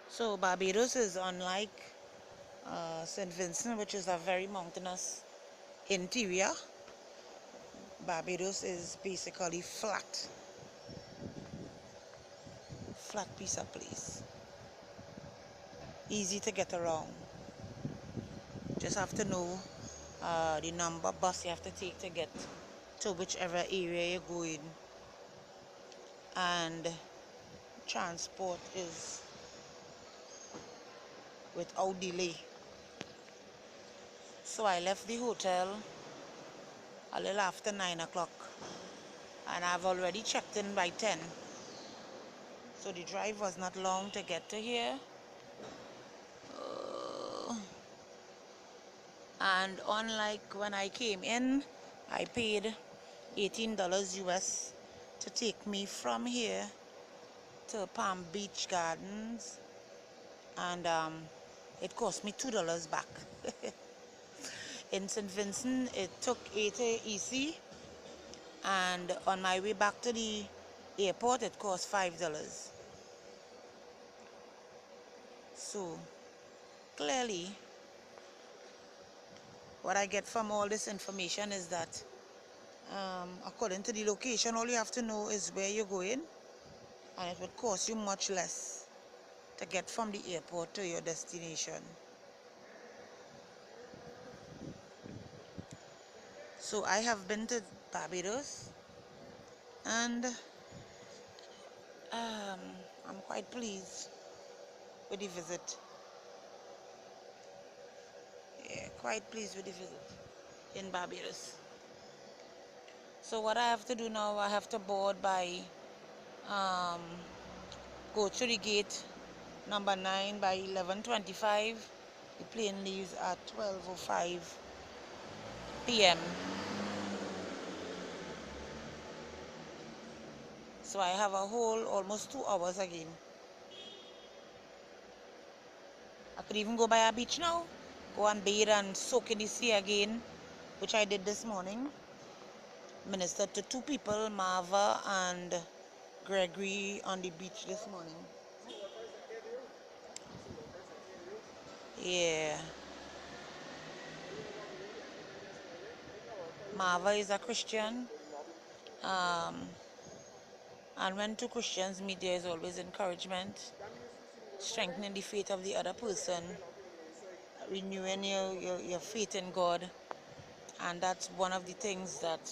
So Barbados is unlike St. Vincent, which is a very mountainous interior. Barbados is basically flat piece of place. Easy to get around. Just have to know the number bus you have to take to get to whichever area you're going, and transport is without delay. So I left the hotel a little after 9 o'clock, and I've already checked in by 10. So the drive was not long to get to here. And unlike when I came in, I paid $18 US to take me from here to Palm Beach Gardens, and it cost me $2 back. In St. Vincent, it took 80 EC, and on my way back to the airport, it cost $5. So clearly, what I get from all this information is that according to the location, all you have to know is where you're going, and it would cost you much less to get from the airport to your destination. So I have been to Barbados, and I'm quite pleased with the visit. Yeah, quite pleased with the visit in Barbados. So what I have to do now, I have to board by um, go through the gate number 9 by 11:25. The plane leaves at 12:05 p.m. So I have a whole almost 2 hours again. I could even go by a beach now, go and bathe and soak in the sea again, which I did this morning. Ministered to 2 people, Marva and Gregory, on the beach this morning. Yeah. Marva is a Christian. And when two Christians meet, there is always encouragement, strengthening the faith of the other person, renewing your faith in God. And that's one of the things that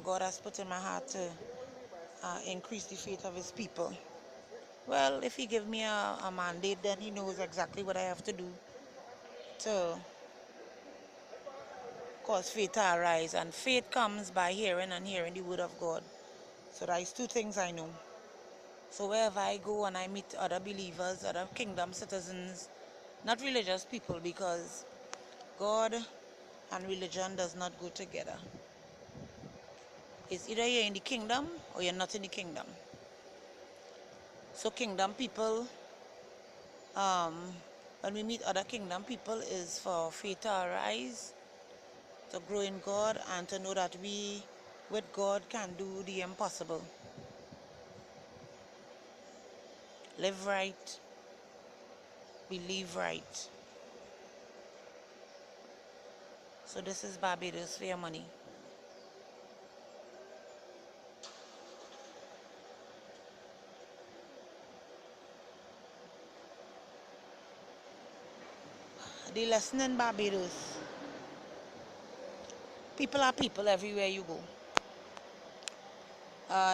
God has put in my heart to increase the faith of his people. Well, if he give me a mandate, then he knows exactly what I have to do to cause faith to arise. And faith comes by hearing, and hearing the word of God. So that's 2 things I know. So wherever I go and I meet other believers, other kingdom citizens, not religious people, because God and religion does not go together. It's either you're in the kingdom or you're not in the kingdom. So kingdom people, when we meet other kingdom people, is for faith to arise, to grow in God, and to know that we, with God, can do the impossible. Live right, believe right. So this is Barbados for your money. The lesson in Barbados: people are people everywhere you go.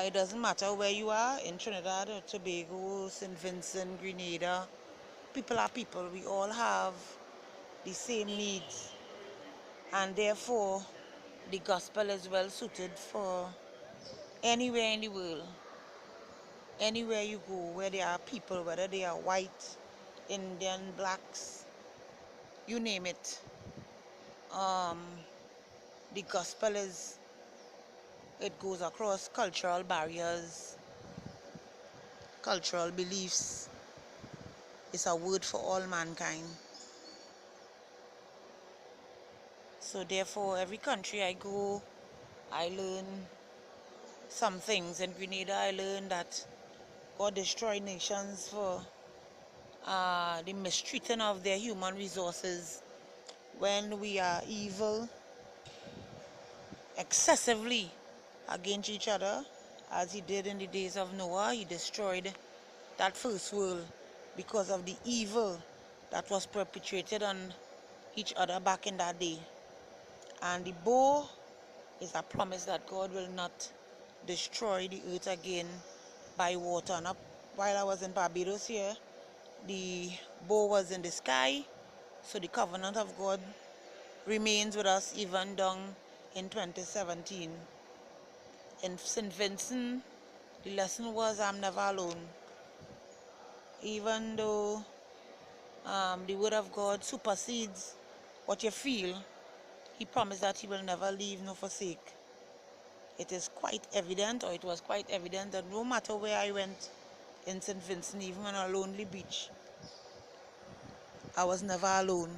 It doesn't matter where you are, in Trinidad or Tobago, St. Vincent, Grenada. People are people. We all have the same needs, and therefore the gospel is well suited for anywhere in the world. Anywhere you go, where there are people, whether they are white, Indian, blacks, you name it. Um, the gospel it goes across cultural barriers, cultural beliefs. It's a word for all mankind. So therefore, every country I go, I learn some things. In Grenada, I learned that God destroyed nations for the mistreating of their human resources, when we are evil excessively against each other, as he did in the days of Noah. He destroyed that first world because of the evil that was perpetrated on each other back in that day. And the bow is a promise that God will not destroy the earth again by water. And while I was in Barbados here, the bow was in the sky, so the covenant of God remains with us even down in 2017. In St. Vincent, the lesson was I'm never alone. Even though the word of God supersedes what you feel, he promised that he will never leave nor forsake. It is quite evident, or it was quite evident, that no matter where I went in St. Vincent, even on a lonely beach, I was never alone.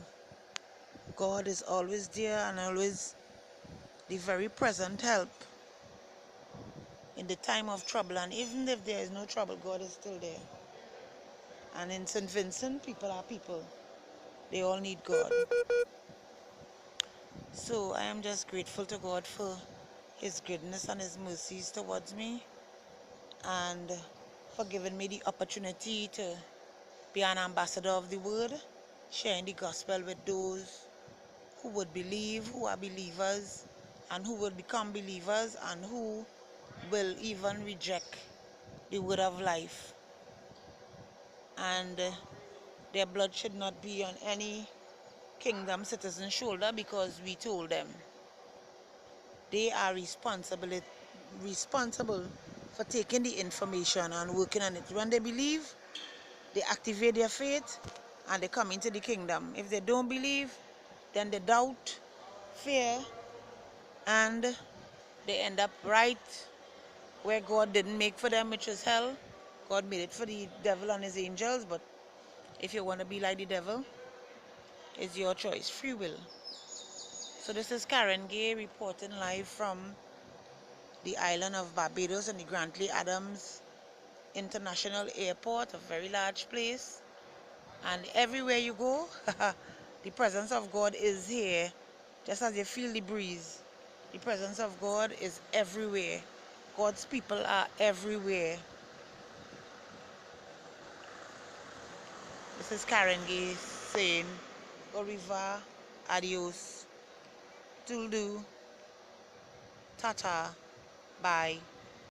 God is always there and always the very present help in the time of trouble. And even if there is no trouble, God is still there. And in St. Vincent, people are people. They all need God. So I am just grateful to God for his goodness and his mercies towards me, and for giving me the opportunity to be an ambassador of the word, sharing the gospel with those who would believe, who are believers, and who will become believers, and who will even reject the word of life. And their blood should not be on any kingdom citizen's shoulder, because we told them they are responsible for taking the information and working on it. When they believe, they activate their faith and they come into the kingdom. If they don't believe, then they doubt, fear, and they end up right where God didn't make for them, which is hell. God made it for the devil and his angels, but if you want to be like the devil, it's your choice, free will. So this is Karen Gay reporting live from the island of Barbados and the Grantley Adams International Airport, a very large place. And everywhere you go, the presence of God is here. Just as you feel the breeze, the presence of God is everywhere. God's people are everywhere. This is Karen Gay saying, au revoir, adios, toodaloo, tata, bye.